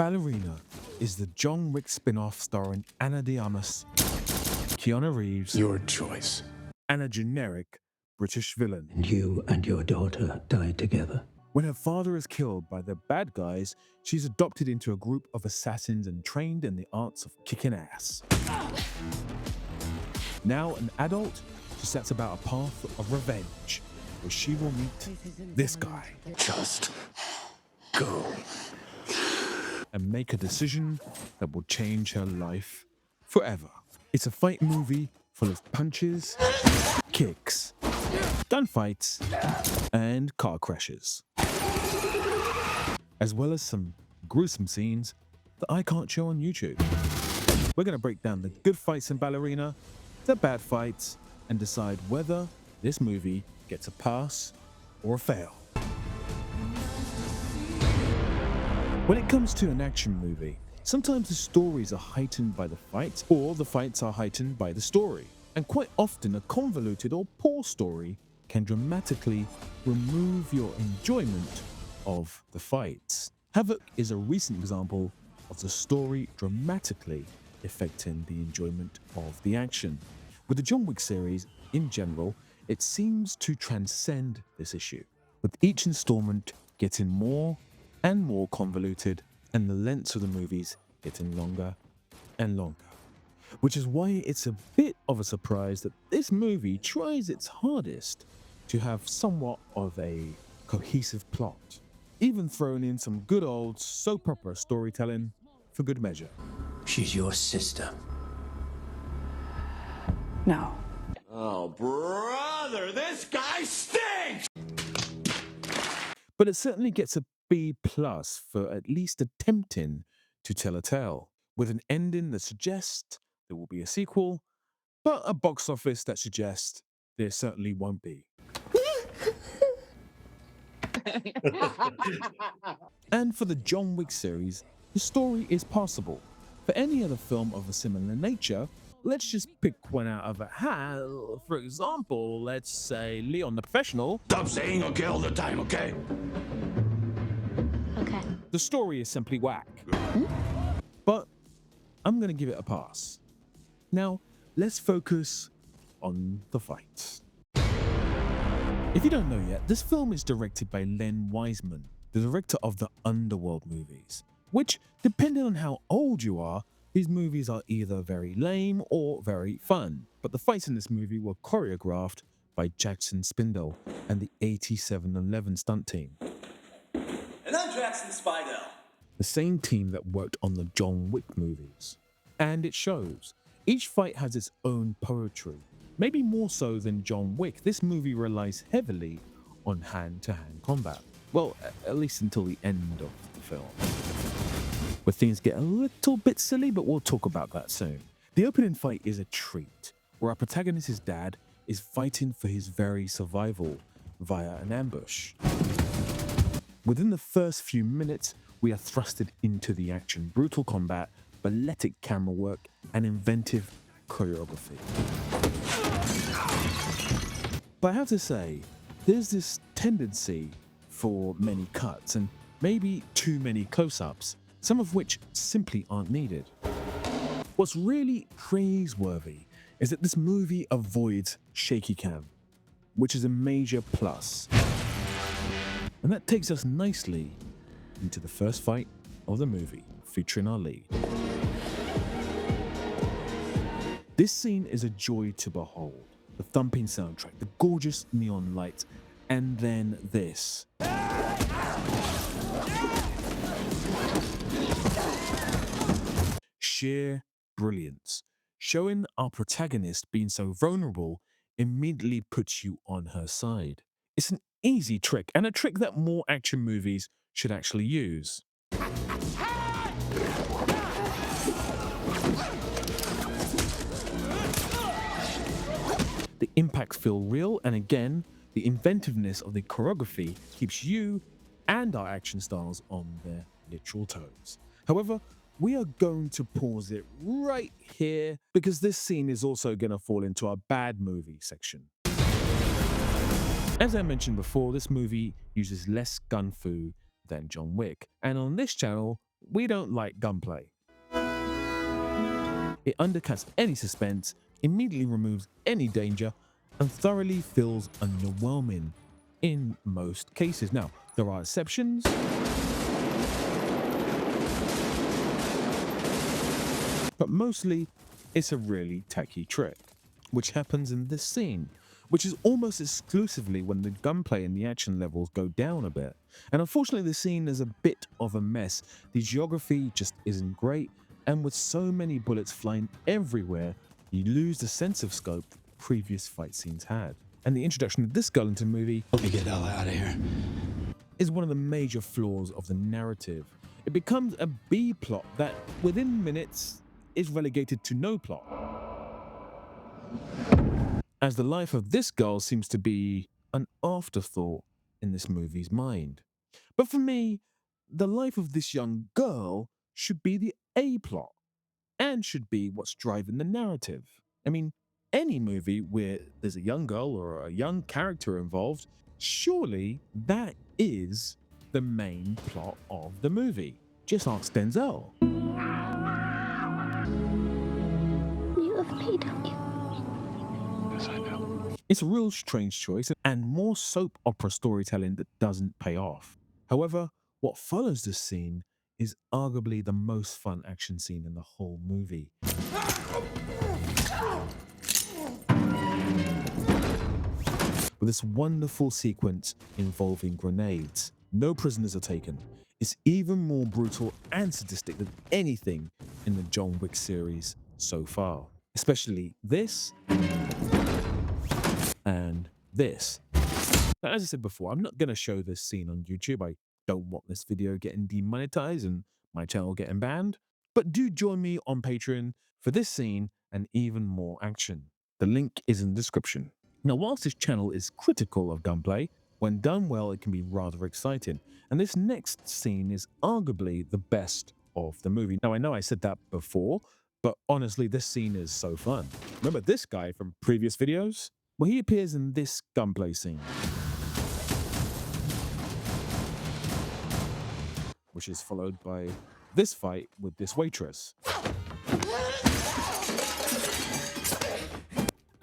Ballerina is the John Wick spin-off starring Ana de Armas, Keanu Reeves, Your choice. and a generic British villain. And you and your daughter died together. When her father is killed by the bad guys, she's adopted into a group of assassins and trained in the arts of kicking ass. Now an adult, she sets about a path of revenge, where she will meet this guy Just go. and make a decision that will change her life forever. It's a fight movie full of punches, kicks, gunfights, and car crashes, as well as some gruesome scenes that I can't show on YouTube. We're going to break down the good fights in Ballerina, the bad fights, and decide whether this movie gets a pass or a fail. When it comes to an action movie, sometimes the stories are heightened by the fights, or the fights are heightened by the story. And quite often a convoluted or poor story can dramatically remove your enjoyment of the fights. Havoc is a recent example of the story dramatically affecting the enjoyment of the action. With the John Wick series, in general, it seems to transcend this issue, with each installment getting more and more convoluted and the lengths of the movies getting longer and longer. Which is why it's a bit of a surprise that this movie tries its hardest to have somewhat of a cohesive plot, even throwing in some good old soap opera storytelling for good measure. She's your sister. No. Oh, brother, this guy stinks! But it certainly gets a B+ for at least attempting to tell a tale, with an ending that suggests there will be a sequel, but a box office that suggests there certainly won't be. And for the John Wick series, the story is passable. For any other film of a similar nature, let's just pick one out of a hat. For example, let's say Leon the Professional. Stop saying okay all the time, okay? Okay. The story is simply whack. But I'm going to give it a pass. Now, let's focus on the fights. If you don't know yet, this film is directed by Len Wiseman, the director of the Underworld movies, which, depending on how old you are, these movies are either very lame or very fun. But the fights in this movie were choreographed by Jackson Spindle and the 8711 stunt team. And I'm Jackson Spidell. The same team that worked on the John Wick movies. And it shows. Each fight has its own poetry. Maybe more so than John Wick, this movie relies heavily on hand-to-hand combat. Well, at least until the end of the film, where things get a little bit silly, but we'll talk about that soon. The opening fight is a treat, where our protagonist's dad is fighting for his very survival via an ambush. Within the first few minutes, we are thrusted into the action, brutal combat, balletic camera work, and inventive choreography. But I have to say, there's this tendency for many cuts and maybe too many close-ups, some of which simply aren't needed. What's really praiseworthy is that this movie avoids shaky cam, which is a major plus. And that takes us nicely into the first fight of the movie, featuring our lead. This scene is a joy to behold. The thumping soundtrack, the gorgeous neon lights, and then this. Sheer brilliance. Showing our protagonist being so vulnerable immediately puts you on her side. It's an easy trick, and a trick that more action movies should actually use. The impacts feel real, and again, the inventiveness of the choreography keeps you and our action stars on their literal toes. However, we are going to pause it right here because this scene is also going to fall into our bad movie section. As I mentioned before, this movie uses less gun fu than John Wick, and on this channel, We don't like Gunplay. It undercuts any suspense, immediately removes any danger, and thoroughly feels underwhelming in most cases. Now, there are exceptions, but mostly it's a really tacky trick, which happens in this scene, which is almost exclusively when the gunplay and the action levels go down a bit. And unfortunately, the scene is a bit of a mess. The geography just isn't great, and with so many bullets flying everywhere, you lose the sense of scope previous fight scenes had. And the introduction of this girl into the movie Let me get the hell out of here. is one of the major flaws of the narrative. It becomes a B plot that, within minutes, is relegated to no plot, as the life of this girl seems to be an afterthought in this movie's mind. But for me, the life of this young girl should be the A plot and should be what's driving the narrative. I mean, any movie where there's a young girl or a young character involved, surely that is the main plot of the movie. Just ask Denzel. You love me, don't you? Yes, I do. It's a real strange choice and more soap opera storytelling that doesn't pay off. However, what follows this scene is arguably the most fun action scene in the whole movie. With this wonderful sequence involving grenades. No prisoners are taken. It's even more brutal and sadistic than anything in the John Wick series so far. Especially this and this. Now, as I said before, I'm not going to show this scene on YouTube. I don't want this video getting demonetized and my channel getting banned. But do join me on Patreon for this scene and even more action. The link is in the description. Now, whilst this channel is critical of gunplay, when done well, it can be rather exciting. And this next scene is arguably the best of the movie. Now, I know I said that before, but honestly, this scene is so fun. Remember this guy from previous videos? Well, he appears in this gunplay scene, which is followed by this fight with this waitress.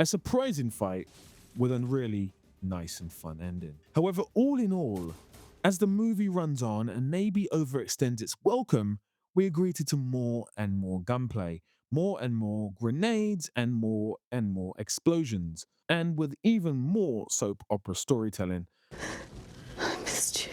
A surprising fight with a really nice and fun ending. However, all in all, as the movie runs on and maybe overextends its welcome, we agree to more and more gunplay, more and more grenades, and more explosions, and with even more soap opera storytelling. I missed you.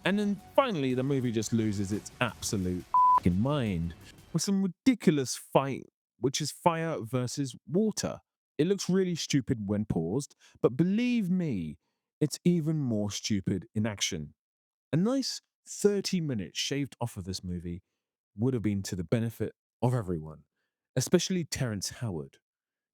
And then finally, the movie just loses its absolute f***ing mind with some ridiculous fight, which is fire versus water. It looks really stupid when paused, but believe me, it's even more stupid in action. A nice 30 minutes shaved off of this movie would have been to the benefit of everyone, especially Terrence Howard.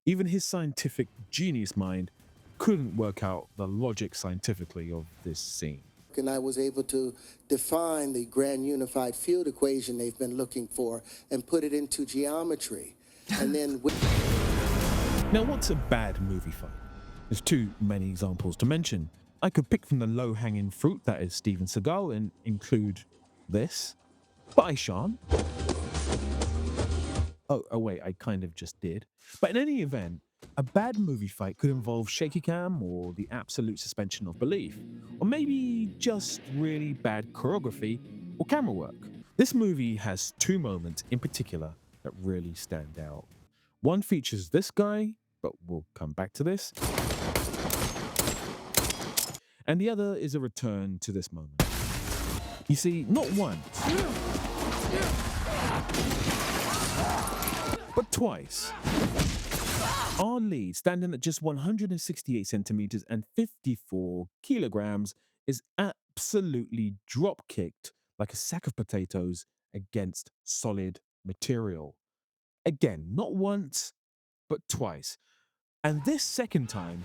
Even his scientific genius mind couldn't work out the logic scientifically of this scene. And I was able to define the grand unified field equation they've been looking for and put it into geometry. And then Now, what's a bad movie fight? There's too many examples to mention. I could pick from the low-hanging fruit that is Steven Seagal and include this, but I shan't. Oh wait, I kind of just did. But in any event, a bad movie fight could involve shaky cam or the absolute suspension of belief, or maybe just really bad choreography or camera work. This movie has two moments in particular that really stand out. One features this guy, but we'll come back to this. And the other is a return to this moment. You see, not once, but twice. Our lead, standing at just 168 centimeters and 54 kilograms, is absolutely drop-kicked like a sack of potatoes against solid material. Again, not once, but twice. And this second time,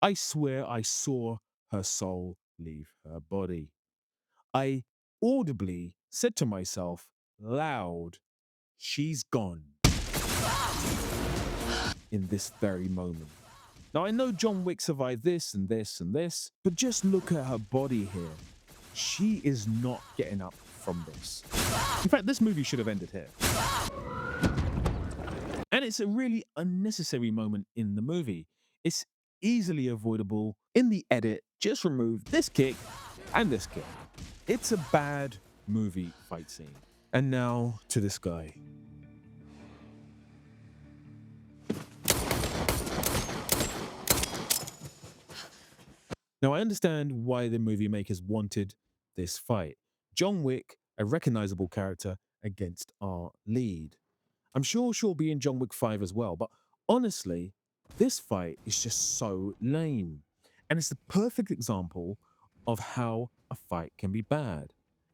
I swear I saw her soul leave her body. I audibly said to myself, loud, "She's gone," in this very moment. Now, I know John Wick survived this and this and this, but just look at her body here. She is not getting up from this. In fact, this movie should have ended here. And it's a really unnecessary moment in the movie. It's easily avoidable. In the edit, just remove this kick and this kick. It's a bad movie fight scene. And now to this guy. Now, I understand why the movie makers wanted this fight. John Wick, a recognizable character against our lead. I'm sure she'll be in John Wick 5 as well, but honestly, this fight is just so lame. And it's the perfect example of how a fight can be bad.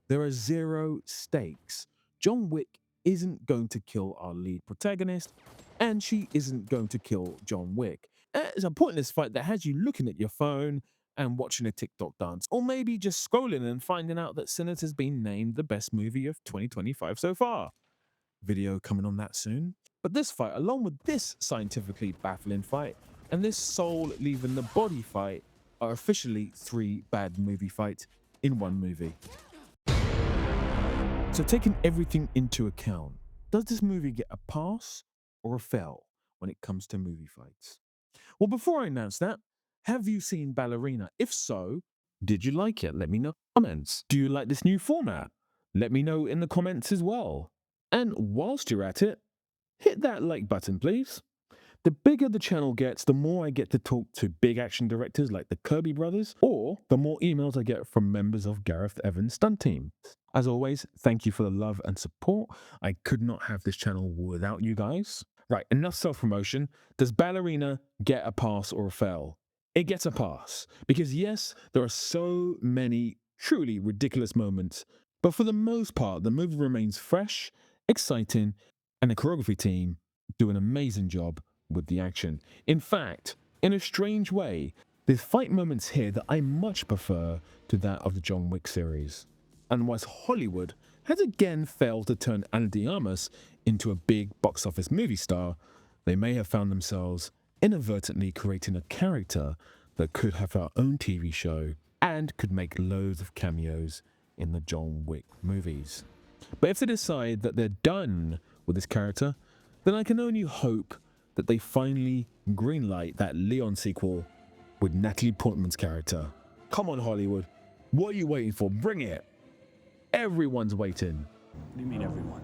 There are zero stakes. John Wick isn't going to kill our lead protagonist, and she isn't going to kill John Wick. It's a pointless fight that has you looking at your phone and watching a TikTok dance, or maybe just scrolling and finding out that Sinners has been named the best movie of 2025 so far. Video coming on that soon. But this fight, along with this scientifically baffling fight, and this soul leaving the body fight, are officially 3 bad movie fights in one movie. So taking everything into account, does this movie get a pass or a fail when it comes to movie fights? Well, before I announce that, have you seen Ballerina? If so, did you like it? Let me know in the comments. Do you like this new format? Let me know in the comments as well. And whilst you're at it, hit that like button, please. The bigger the channel gets, the more I get to talk to big action directors like the Kirby brothers, or the more emails I get from members of Gareth Evans' stunt team. As always, thank you for the love and support. I could not have this channel without you guys. Right, enough self-promotion. Does Ballerina get a pass or a fail? It gets a pass, because yes, there are so many truly ridiculous moments, but for the most part, the movie remains fresh, exciting, and the choreography team do an amazing job with the action. In fact, in a strange way, there's fight moments here that I much prefer to that of the John Wick series. And whilst Hollywood has again failed to turn Ana de Armas into a big box office movie star, they may have found themselves inadvertently creating a character that could have her own TV show and could make loads of cameos in the John Wick movies. But if they decide that they're done with this character, then I can only hope that they finally greenlight that Leon sequel with Natalie Portman's character. Come on, Hollywood. What are you waiting for? Bring it. Everyone's waiting. What do you mean, everyone?